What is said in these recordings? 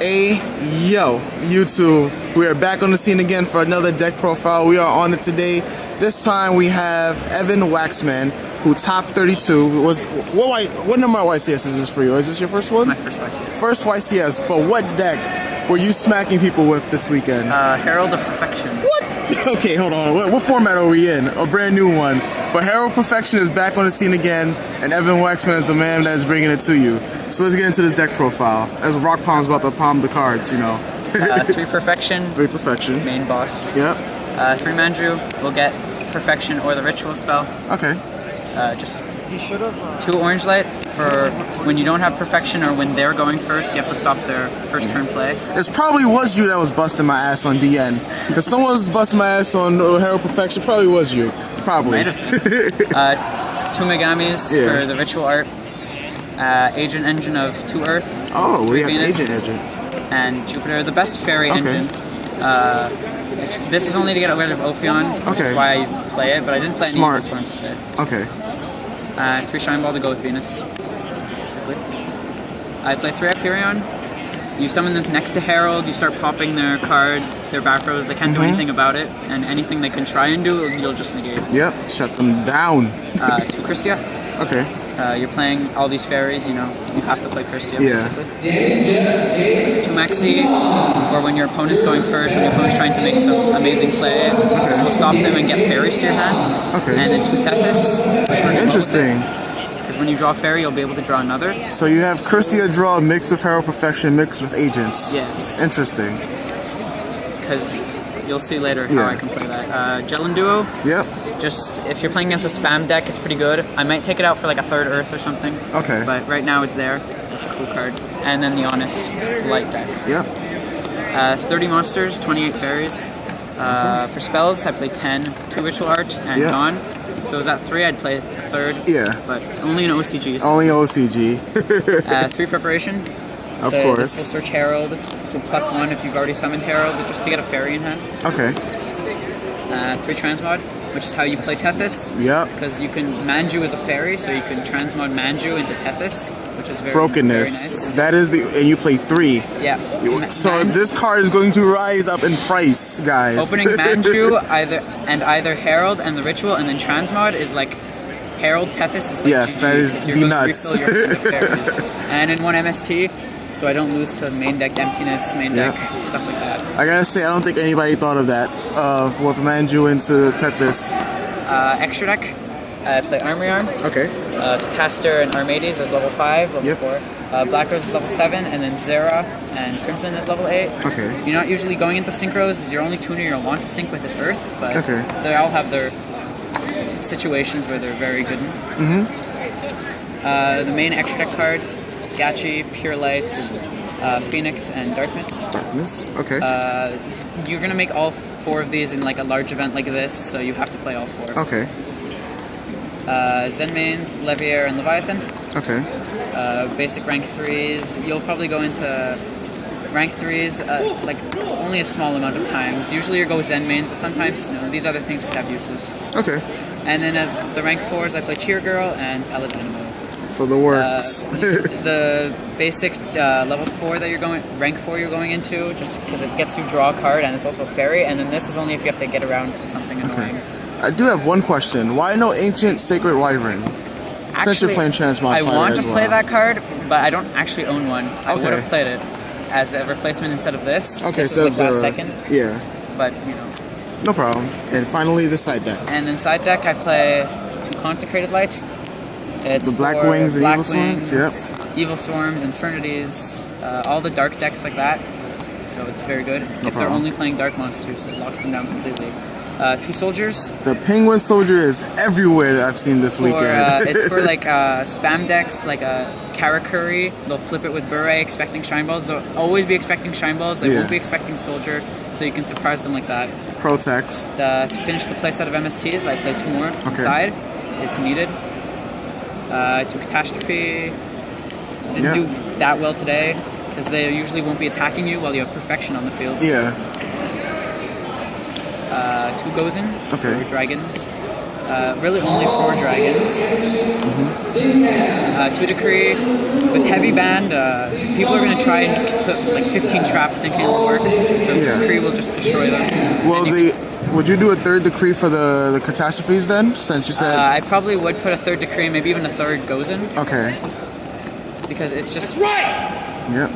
Hey, yo, YouTube. We are back on the scene again for another deck profile. We are on it today. This time we have Evan Waxman, who top 32. What number of YCS is this for you? Is this your first one? It's my first YCS. First YCS, but what deck were you smacking people with this weekend? Herald of Perfection. What? Okay, hold on. What format are we in? A brand new one. But Herald Perfection is back on the scene again, and Evan Waxman is the man that is bringing it to you. So let's get into this deck profile. As Rock Palm's about to palm the cards, you know. 3 Perfection. 3 Perfection. Main boss. Yep. 3 Mandrew will get Perfection or the Ritual spell. Okay. Just 2 Orange Light for when you don't have Perfection or when they're going first, you have to stop their first turn play. It probably was you that was busting my ass on DN. Because someone was busting my ass on Herald Perfection. Probably was you. Probably. Might have been. 2 Megamis for the Ritual Art. Agent Engine of 2 Earth. Oh, we have Venus, Agent Engine. And Jupiter, the best fairy engine. This is only to get rid of Ophion, which is why I play it, but I didn't play any of these ones today. Okay. 3 Shine Ball to go with Venus, basically. I play 3 Hyperion. You summon this next to Herald, you start popping their cards, their back rows, they can't do anything about it, and anything they can try and do, you'll just negate. Yep, shut them down. 2 Christia. Okay. You're playing all these fairies, you know, you have to play Christia, basically. 2 Maxi for when your opponent's going first, when your opponent's trying to make some amazing play. This will stop them and get fairies to your hand. Okay. And then 2 Tethys, which works interesting. Because when you draw a fairy, you'll be able to draw another. So you have Christia draw mixed with Herald Perfection, mixed with Agents. Yes. Interesting. Because you'll see later how I can play that. Gel Duo. Yep. Just, if you're playing against a spam deck, it's pretty good. I might take it out for like a 3rd Earth or something. Okay. But right now it's there. It's a cool card. And then the Honest Light deck. Yep. It's 30 monsters, 28 fairies. For spells, I play 10, 2 Ritual Art, and Gone. If it was at 3, I'd play a 3rd. Yeah. But only in OCG. So. Only OCG. 3 Preparation. Of course. This will search Herald. So +1 if you've already summoned Herald, just to get a fairy in hand. Okay. 3 Transmod, which is how you play Tethys. Yep. Because you can Manju as a fairy, so you can transmod Manju into Tethys, which is very Brokenness. Very nice. That is the, and you play 3. Yeah. So this card is going to rise up in price, guys. Opening Manju either Herald and the Ritual, and then transmod is like Herald Tethys is like GG, that is the nuts. Refill your hand of fairies. And in 1 MST. So I don't lose to main deck emptiness, main deck, stuff like that. I gotta say, I don't think anybody thought of that, with Manju into Tethys. Extra deck, I play Armory Arm. Okay. Taster and Armades is level 5, level 4. Black Rose is level 7, and then Zera and Crimson is level 8. Okay. You're not usually going into Synchros, is your only tuner you'll want to sync with is Earth, but they all have their situations where they're very good. The main extra deck cards, Gachi, Pure Light, Phoenix, and Dark Mist. Dark Mist, okay. You're going to make all 4 of these in like a large event like this, so you have to play all 4. Okay. Zen Mains, Leviair, and Leviathan. Okay. Basic rank 3s. You'll probably go into rank 3s like only a small amount of times. Usually you go Zen Mains, but sometimes these other things could have uses. Okay. And then as the rank 4s, I play Cheer Girl and Ella Dynamo. For the works. The basic level 4 that you're going, rank 4 you're going into, just because it gets you draw a card and it's also a fairy, and then this is only if you have to get around to something annoying. I do have one question. Why no Ancient Sacred Wyvern? Since you're playing Transmod I want to play that card, but I don't actually own one. I would have played it as a replacement instead of this. Okay, so like last second. Yeah. But, no problem. And finally, the side deck. And in side deck, I play 2 Consecrated Light. It's the Black Wings and Evil Swarms? Yep. Evil Swarms, Infernities, all the dark decks like that. So it's very good. If they're only playing dark monsters, it locks them down completely. 2 Soldiers. The Penguin Soldier is everywhere that I've seen this weekend. It's for like spam decks, like a Karakuri. They'll flip it with Bure, expecting Shine Balls. They'll always be expecting Shine Balls. They won't be expecting Soldier, so you can surprise them like that. Protex. To finish the playset of MSTs, I play 2 more inside. It's needed. 2 Catastrophe. Didn't do that well today, because they usually won't be attacking you while you have Perfection on the field. Yeah. 2 Gozen for Dragons. really only 4 dragons. 2 decree. With heavy band, people are going to try and just put like 15 traps thinking it will work. So decree will just destroy them. Well, would you do a 3rd decree for the catastrophes then? Since you said I probably would put a 3rd decree, maybe even a 3rd goes in. Okay. Because it's just Yep.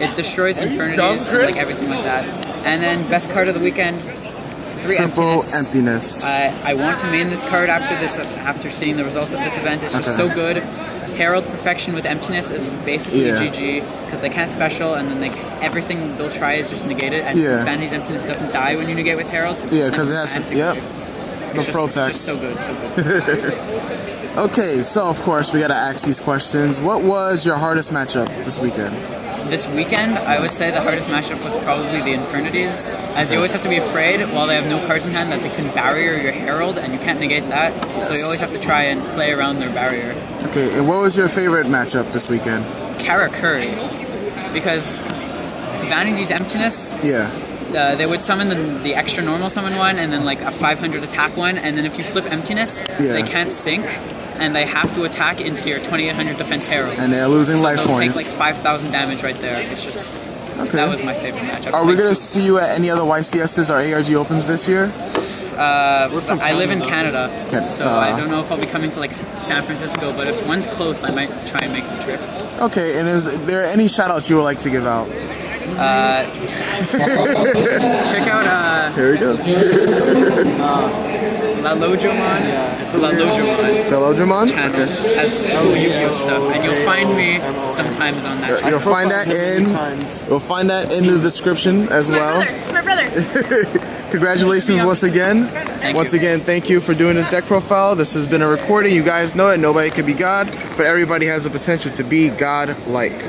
it destroys infirmities and like everything like that. And then best card of the weekend. 3 Triple emptiness. I want to main this card after seeing the results of this event. It's just so good. Herald Perfection with emptiness is basically GG because they can't special, and then everything they'll try is just negated. And since Vanity's emptiness doesn't die when you negate with Heralds, it's because it has no protex. It's just so good, so good. Okay, so of course we gotta ask these questions. What was your hardest matchup this weekend? This weekend, I would say the hardest matchup was probably the Infernities, as you always have to be afraid while they have no cards in hand that they can barrier your Herald, and you can't negate that. So you always have to try and play around their barrier. Okay, and what was your favorite matchup this weekend? Karakuri, because Vanity's Emptiness. They would summon the extra normal summon one, and then like a 500 attack one, and then if you flip Emptiness, they can't sync. And they have to attack into your 2800 defense Herald. And they're losing life points. Take like 5,000 damage right there. It's just that was my favorite matchup. Are we gonna see you at any other YCSs or ARG Opens this year? I live in Canada, so I don't know if I'll be coming to like San Francisco. But if one's close, I might try and make the trip. Okay, and is there any shout outs you would like to give out? Check out here we go. La Lojomon. It's La Lojomon. The Lojomon? Channel has cool Yu-Gi-Oh stuff, and you'll find me sometimes on that. You'll find that in the description as well. My brother. Congratulations once again. Thank you for doing this deck profile. This has been a recording. You guys know it. Nobody can be God, but everybody has the potential to be God-like.